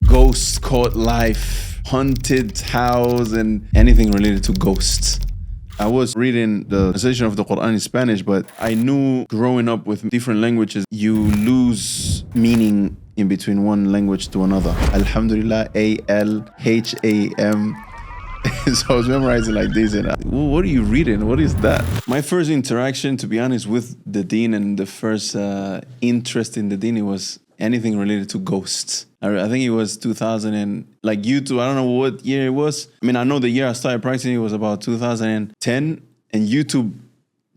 ghost court life, haunted house, and anything related to ghosts. I was reading the translation of the Quran in Spanish, but I knew growing up with different languages, you lose meaning in between one language to another. Alhamdulillah, A-L-H-A-M. So I was memorizing like this, and what are you reading? What is that? My first interaction, to be honest, with the deen and the first interest in the deen, it was anything related to ghosts. I think it was 2000 and like YouTube. I don't know what year it was. I mean, I know the year I started practicing, it was about 2010, and YouTube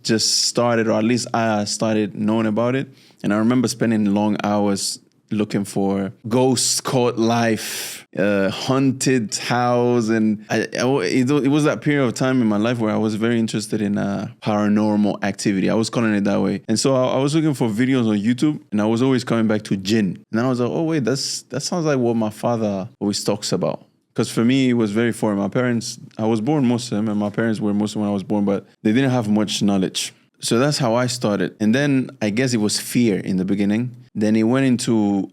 just started, or at least I started knowing about it. And I remember spending long hours looking for ghost court life, haunted house, and it was that period of time in my life where I was very interested in paranormal activity. I was calling it that way. And so I was looking for videos on YouTube, and I was always coming back to jinn. And then I was like, oh wait, that sounds like what my father always talks about. Because for me, it was very foreign. My parents, I was born Muslim, and my parents were Muslim when I was born, but they didn't have much knowledge. So that's how I started. And then I guess it was fear in the beginning. Then it went into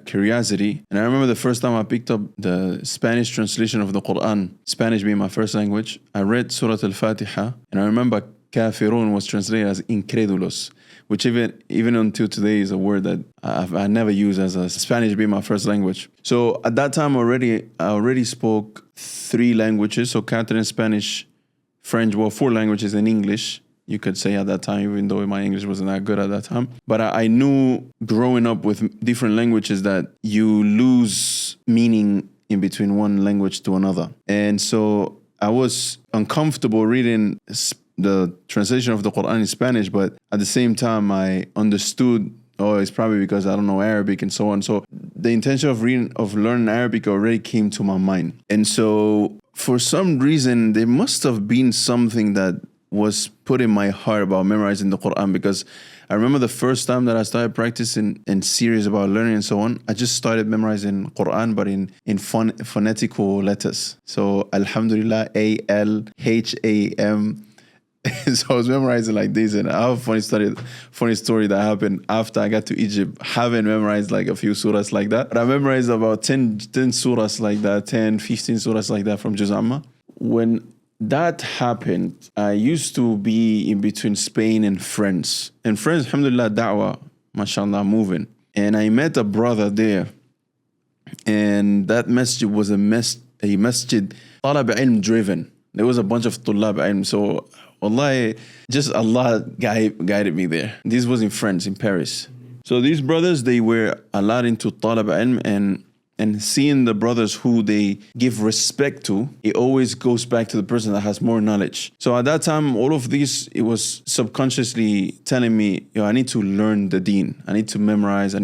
curiosity. And I remember the first time I picked up the Spanish translation of the Quran, Spanish being my first language, I read Surah Al-Fatiha. And I remember kafirun was translated as incredulos, which even until today is a word that I never use as a Spanish being my first language. So at that time I already spoke 3 languages. So Catalan, Spanish, French, 4 languages, and English. You could say at that time, even though my English wasn't that good at that time. But I knew growing up with different languages that you lose meaning in between one language to another. And so I was uncomfortable reading the translation of the Quran in Spanish, but at the same time, I understood, oh, it's probably because I don't know Arabic and so on. So the intention of learning Arabic already came to my mind. And so for some reason, there must have been something that was put in my heart about memorizing the Quran, because I remember the first time that I started practicing and serious about learning and so on, I just started memorizing Quran, but in phonetical letters. So Alhamdulillah, A-L-H-A-M. So I was memorizing like this, and I have a funny story that happened after I got to Egypt, having memorized like a few surahs like that. But I memorized about 10 surahs like that, 10, 15 surahs like that from Juz Amma. When that happened, I used to be in between Spain and France. And France, alhamdulillah, da'wah, mashallah, moving. And I met a brother there. And that masjid was a masjid, talab ilm driven. There was a bunch of tulab ilm. So, wallahi, just Allah guided me there. This was in France, in Paris. So these brothers, they were a lot into talab ilm, and seeing the brothers who they give respect to, it always goes back to the person that has more knowledge. So at that time, all of this, it was subconsciously telling me, yo, I need to learn the deen. I need to memorize.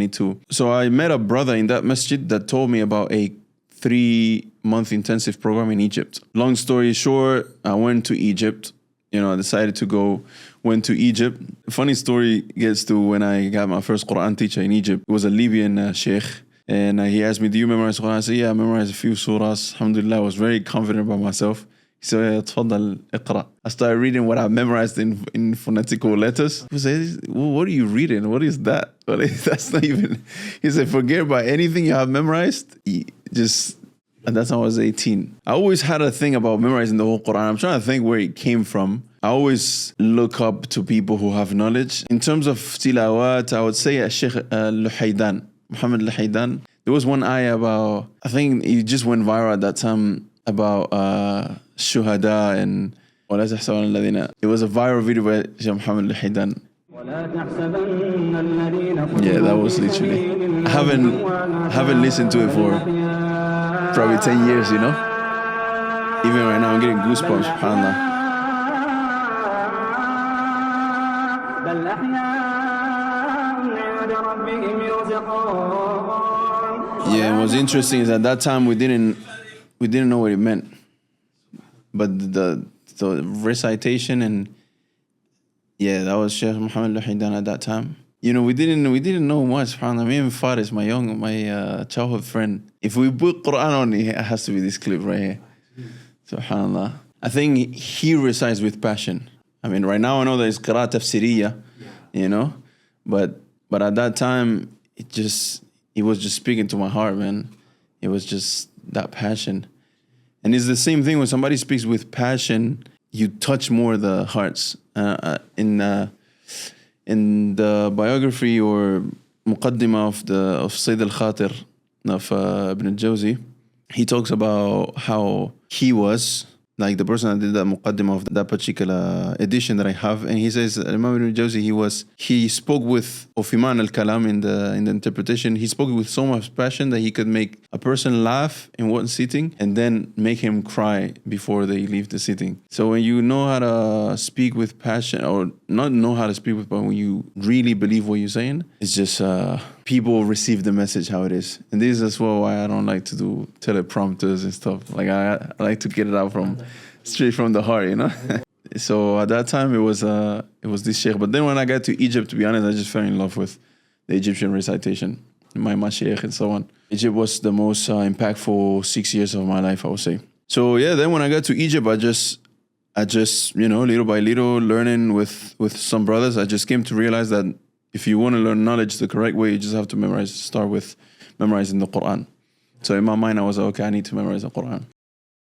So I met a brother in that masjid that told me about a 3-month intensive program in Egypt. Long story short, I went to Egypt. I decided to went to Egypt. Funny story gets to when I got my first Quran teacher in Egypt. It was a Libyan sheikh. And he asked me, do you memorize Quran? I said, yeah, I memorized a few surahs. Alhamdulillah, I was very confident about myself. He said, تفضل اقرأ. I started reading what I memorized in phonetical letters. He said, what are you reading? What is that? That's not even... He said, forget about anything you have memorized. And that's when I was 18. I always had a thing about memorizing the whole Quran. I'm trying to think where it came from. I always look up to people who have knowledge. In terms of tilawat, I would say Sheikh Luhaydan. Muhammad Al Andalusi. There was one ayah about, I think it just went viral at that time, about shuhada and it was a viral video by Sheikh Muhammad Al Andalusi. Yeah, that was literally. I haven't listened to it for probably 10 years, Even right now I'm getting goosebumps, subhanAllah. Yeah, what's interesting is at that time we didn't know what it meant, but the recitation and that was Sheikh Muhammad Al Andalusi at that time. We didn't know much. SubhanAllah, me and Faris, my childhood friend. If we put Quran on, it has to be this clip right here. SubhanAllah. I think he recites with passion. I mean, right now I know that it's qira'at tafsiriyya, but at that time it was just speaking to my heart, man. It was just that passion. And it's the same thing when somebody speaks with passion, you touch more the hearts. In the biography or muqaddimah of Sayyid al-Khatir of Ibn al-Jawzi, he talks about how he was, like the person that did that muqaddimah of that particular edition that I have, and he says Imam Ibn al-Jawzi, he spoke with Ufiman al-Kalam in the interpretation. He spoke with so much passion that he could make a person laugh in one sitting and then make him cry before they leave the sitting. So when you know how to speak with passion, or not know how to speak with, but when you really believe what you're saying, it's just people receive the message how it is. And this is as well why I don't like to do teleprompters and stuff. Like I like to get it out straight from the heart, you know. So at that time it was this sheikh. But then when I got to Egypt, to be honest, I just fell in love with the Egyptian recitation, my mashaykh and so on. Egypt was the most impactful 6 years of my life, I would say. So yeah, then when I got to Egypt, I just little by little, learning with some brothers, I just came to realize that if you want to learn knowledge the correct way, you just have to start with memorizing the Qur'an. So in my mind, I was like, okay, I need to memorize the Qur'an.